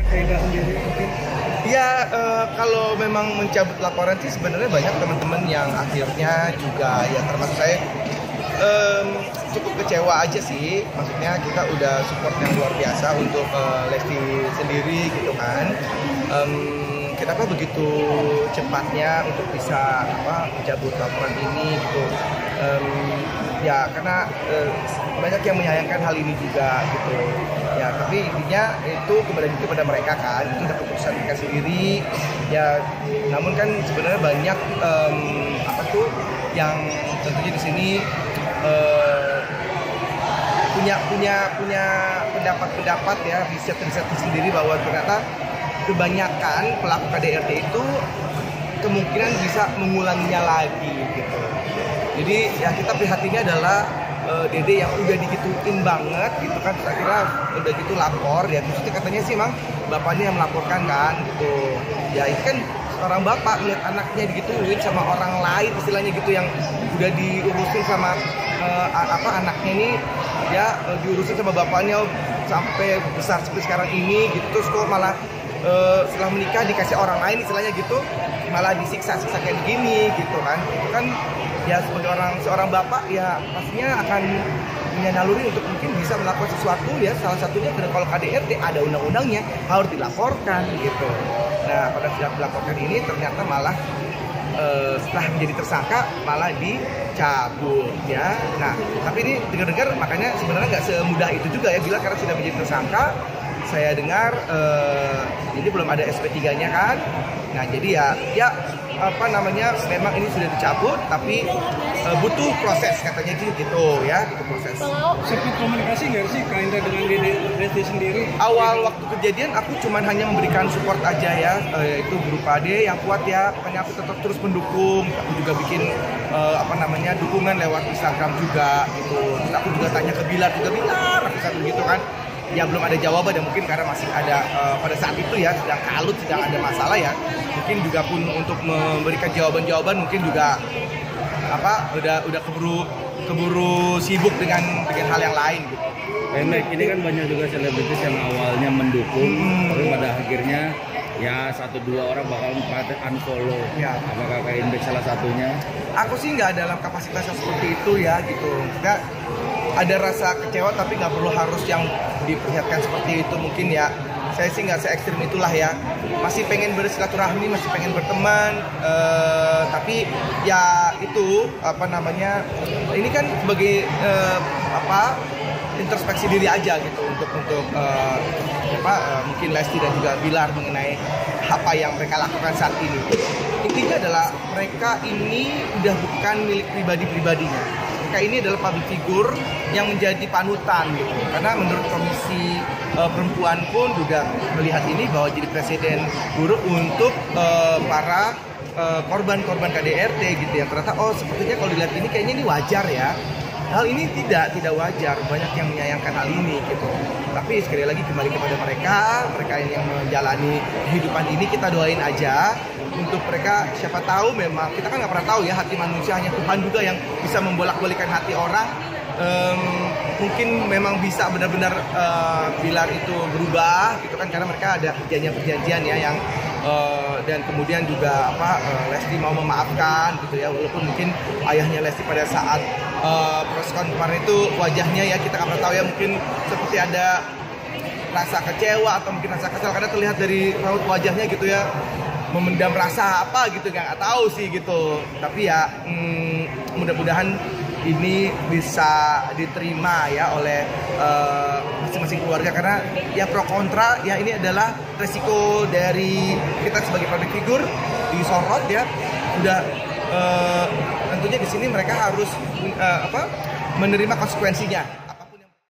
Reza sendiri mungkin? Ya, kalau memang mencabut laporan sih sebenarnya banyak teman-teman yang akhirnya juga ya termasuk saya cukup kecewa aja sih. Maksudnya kita udah support yang luar biasa untuk Lesti sendiri gitu kan. Kenapa begitu cepatnya untuk bisa mencabut laporan ini gitu? Ya karena banyak yang menyayangkan hal ini juga gitu ya, tapi intinya itu kembali kepada mereka kan, itu udah keputusan mereka sendiri ya. Namun kan sebenarnya banyak yang tentunya di sini punya pendapat ya, riset sendiri bahwa ternyata kebanyakan pelaku KDRT itu kemungkinan bisa mengulanginya lagi gitu. Jadi ya kita prihatinnya adalah Dede yang udah digituin banget gitu kan, saya kira udah gitu lapor ya, terus katanya sih emang bapaknya yang melaporkan kan gitu. Ya ini kan seorang bapak melihat anaknya digituin sama orang lain istilahnya gitu, yang udah diurusin sama anaknya ini ya, diurusin sama bapaknya sampai besar seperti sekarang ini gitu, terus kok malah setelah menikah dikasih orang lain istilahnya gitu, malah disiksa kayak gini gitu kan. Itu kan ya sebagai seorang bapak ya pastinya akan punya naluri untuk mungkin bisa melakukan sesuatu ya, salah satunya kalau KDRT ada undang-undangnya harus dilaporkan gitu. Nah pada saat dilaporkan ini ternyata malah setelah menjadi tersangka malah dicabut ya. Nah tapi ini dengar-dengar makanya sebenarnya nggak semudah itu juga ya, bila karena sudah menjadi tersangka saya dengar ini belum ada SP3-nya kan. Nah jadi ya memang ini sudah dicabut tapi butuh proses katanya gitu ya, butuh proses. Sempat komunikasi nggak sih Kak Indra dengan Lesti sendiri? Awal waktu kejadian aku cuma hanya memberikan support aja ya, yaitu berupa dia yang kuat ya, pokoknya aku tetap terus mendukung. Aku juga bikin dukungan lewat Instagram juga gitu. Terus aku juga tanya ke Bilar aku satu gitu kan. Ya belum ada jawaban dan mungkin karena masih ada pada saat itu ya sedang kalut, sedang ada masalah ya. Mungkin juga pun untuk memberikan jawaban mungkin juga udah keburu sibuk dengan hal yang lain gitu. Ini kan banyak juga selebritis yang awalnya mendukung, tapi pada akhirnya ya 1-2 orang bakal unfollow. Ya. Apakah Kak Indra salah satunya? Aku sih nggak dalam kapasitas yang seperti itu ya gitu. Nggak ada rasa kecewa tapi nggak perlu harus yang diperlihatkan seperti itu mungkin ya. Saya sih nggak se-ekstrim itulah ya. Masih pengen bersilaturahmi, masih pengen berteman, tapi ya itu ini kan sebagai introspeksi diri aja gitu untuk mungkin Lesti dan juga Bilar mengenai apa yang mereka lakukan saat ini. Intinya adalah mereka ini udah bukan milik pribadinya. Mereka ini adalah public figure yang menjadi panutan gitu. Karena menurut Komisi Perempuan pun juga melihat ini bahwa jadi presiden buruk untuk para korban KDRT gitu ya. Ternyata sepertinya kalau dilihat ini kayaknya ini wajar ya. Hal ini tidak wajar, banyak yang menyayangkan hal ini gitu. Tapi sekali lagi kembali kepada mereka yang menjalani kehidupan ini, kita doain aja untuk mereka. Siapa tahu memang kita kan nggak pernah tahu ya, hati manusia hanya Tuhan juga yang bisa membolak-balikan hati orang. Mungkin memang bisa benar-benar Bilar itu berubah gitu kan, karena mereka ada perjanjian ya yang dan kemudian juga Lesti mau memaafkan gitu ya, walaupun mungkin ayahnya Lesti pada saat press conference kemarin itu wajahnya ya kita nggak pernah tahu ya, mungkin seperti ada rasa kecewa atau mungkin rasa kesal karena terlihat dari raut wajahnya gitu ya, memendam rasa apa gitu, nggak tahu sih gitu. Tapi ya mudah-mudahan ini bisa diterima ya oleh masing-masing keluarga, karena ya pro kontra ya ini adalah resiko dari kita sebagai public figure disorot ya. Udah tentunya di sini mereka harus menerima konsekuensinya.